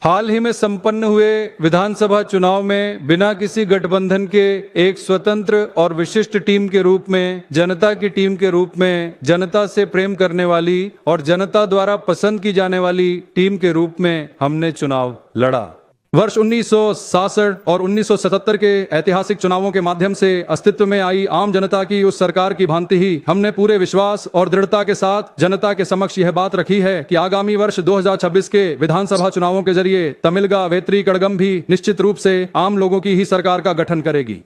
हाल ही में संपन्न हुए विधानसभा चुनाव में बिना किसी गठबंधन के एक स्वतंत्र और विशिष्ट टीम के रूप में, जनता की टीम के रूप में, जनता से प्रेम करने वाली और जनता द्वारा पसंद की जाने वाली टीम के रूप में हमने चुनाव लड़ा। वर्ष 1966 और 1977 के ऐतिहासिक चुनावों के माध्यम से अस्तित्व में आई आम जनता की उस सरकार की भांति ही हमने पूरे विश्वास और दृढ़ता के साथ जनता के समक्ष यह बात रखी है कि आगामी वर्ष 2026 के विधानसभा चुनावों के जरिए तमिलगा, वेत्री, कड़गम भी निश्चित रूप से आम लोगों की ही सरकार का गठन करेगी।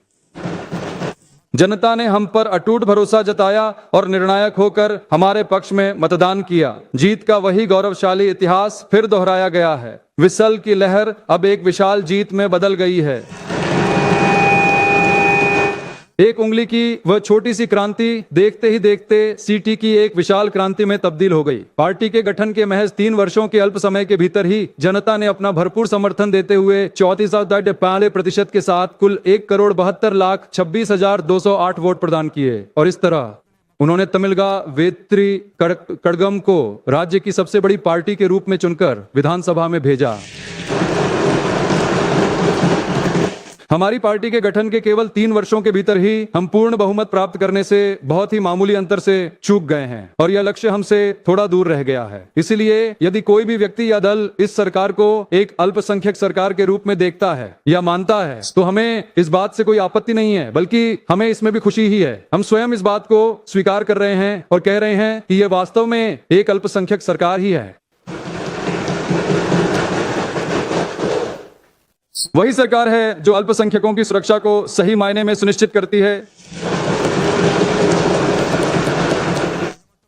जनता ने हम पर अटूट भरोसा जताया और निर्णायक होकर हमारे पक्ष में मतदान किया। जीत का वही गौरवशाली इतिहास फिर दोहराया गया है। विसल की लहर अब एक विशाल जीत में बदल गई है। एक उंगली की वह छोटी सी क्रांति देखते ही देखते सीटी की एक विशाल क्रांति में तब्दील हो गई। पार्टी के गठन के महज 3 वर्षों के अल्प समय के भीतर ही जनता ने अपना भरपूर समर्थन देते हुए 34.5% के साथ कुल 1,72,26,208 वोट प्रदान किए और इस तरह उन्होंने तमिलगा, वेत्री, कड़गम को राज्य की सबसे बड़ी पार्टी के रूप में चुनकर विधानसभा में भेजा। हमारी पार्टी के गठन के केवल 3 वर्षों के भीतर ही हम पूर्ण बहुमत प्राप्त करने से बहुत ही मामूली अंतर से चूक गए हैं और यह लक्ष्य हमसे थोड़ा दूर रह गया है। इसलिए यदि कोई भी व्यक्ति या दल इस सरकार को एक अल्पसंख्यक सरकार के रूप में देखता है या मानता है तो हमें इस बात से कोई आपत्ति नहीं है, बल्कि हमें इसमें भी खुशी ही है। हम स्वयं इस बात को स्वीकार कर रहे हैं और कह रहे हैं कि यह वास्तव में एक अल्पसंख्यक सरकार ही है। वही सरकार है जो अल्पसंख्यकों की सुरक्षा को सही मायने में सुनिश्चित करती है।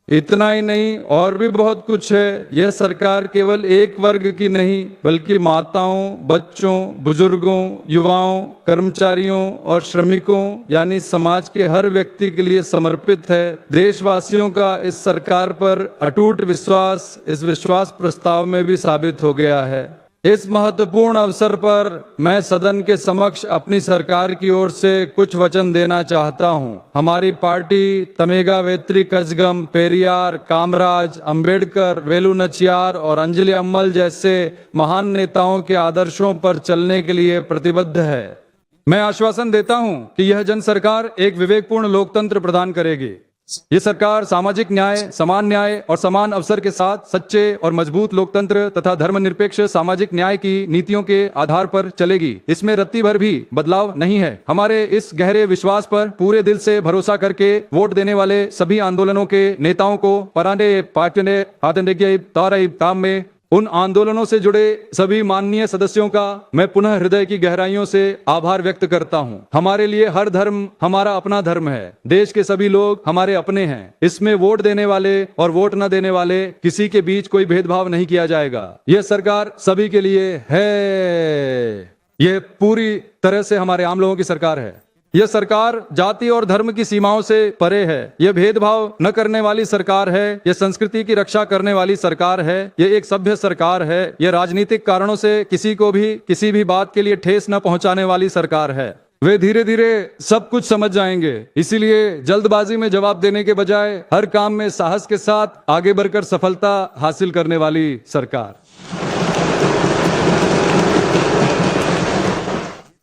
इतना ही नहीं, और भी बहुत कुछ है। यह सरकार केवल एक वर्ग की नहीं बल्कि माताओं, बच्चों, बुजुर्गों, युवाओं, कर्मचारियों और श्रमिकों यानी समाज के हर व्यक्ति के लिए समर्पित है। देशवासियों का इस सरकार पर अटूट विश्वास इस विश्वास प्रस्ताव में भी साबित हो गया है। इस महत्वपूर्ण अवसर पर मैं सदन के समक्ष अपनी सरकार की ओर से कुछ वचन देना चाहता हूं। हमारी पार्टी तमेगा, वेत्री, कजगम, पेरियार, कामराज, अंबेडकर, वेलु नचियार और अंजलि अम्मल जैसे महान नेताओं के आदर्शों पर चलने के लिए प्रतिबद्ध है। मैं आश्वासन देता हूं कि यह जन सरकार एक विवेकपूर्ण लोकतंत्र प्रदान करेगी। ये सरकार सामाजिक न्याय, समान न्याय और समान अवसर के साथ सच्चे और मजबूत लोकतंत्र तथा धर्मनिरपेक्ष सामाजिक न्याय की नीतियों के आधार पर चलेगी। इसमें रत्ती भर भी बदलाव नहीं है। हमारे इस गहरे विश्वास पर पूरे दिल से भरोसा करके वोट देने वाले सभी आंदोलनों के नेताओं को परांडे पाटने हाथंडे तारई ताम में उन आंदोलनों से जुड़े सभी माननीय सदस्यों का मैं पुनः हृदय की गहराइयों से आभार व्यक्त करता हूं। हमारे लिए हर धर्म हमारा अपना धर्म है। देश के सभी लोग हमारे अपने हैं। इसमें वोट देने वाले और वोट न देने वाले किसी के बीच कोई भेदभाव नहीं किया जाएगा। यह सरकार सभी के लिए है। यह पूरी तरह से हमारे आम लोगों की सरकार है। यह सरकार जाति और धर्म की सीमाओं से परे है। यह भेदभाव न करने वाली सरकार है। यह संस्कृति की रक्षा करने वाली सरकार है। यह एक सभ्य सरकार है। यह राजनीतिक कारणों से किसी को भी किसी भी बात के लिए ठेस न पहुंचाने वाली सरकार है। वे धीरे धीरे सब कुछ समझ जाएंगे। इसीलिए जल्दबाजी में जवाब देने के बजाय हर काम में साहस के साथ आगे बढ़कर सफलता हासिल करने वाली सरकार।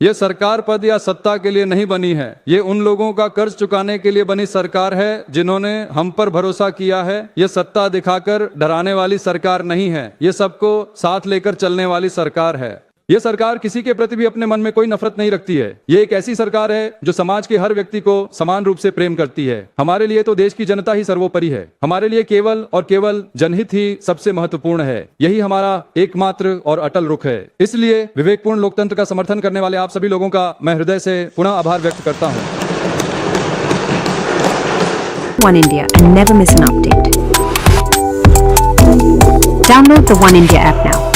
ये सरकार पद या सत्ता के लिए नहीं बनी है। ये उन लोगों का कर्ज चुकाने के लिए बनी सरकार है जिन्होंने हम पर भरोसा किया है। ये सत्ता दिखाकर डराने वाली सरकार नहीं है। ये सबको साथ लेकर चलने वाली सरकार है। ये सरकार किसी के प्रति भी अपने मन में कोई नफरत नहीं रखती है। ये एक ऐसी सरकार है जो समाज के हर व्यक्ति को समान रूप से प्रेम करती है। हमारे लिए तो देश की जनता ही सर्वोपरि है। हमारे लिए केवल और केवल जनहित ही सबसे महत्वपूर्ण है। यही हमारा एकमात्र और अटल रुख है। इसलिए विवेकपूर्ण लोकतंत्र का समर्थन करने वाले आप सभी लोगों का मैं हृदय से पुनः आभार व्यक्त करता हूँ। One India and never miss an update. Download the One India app now.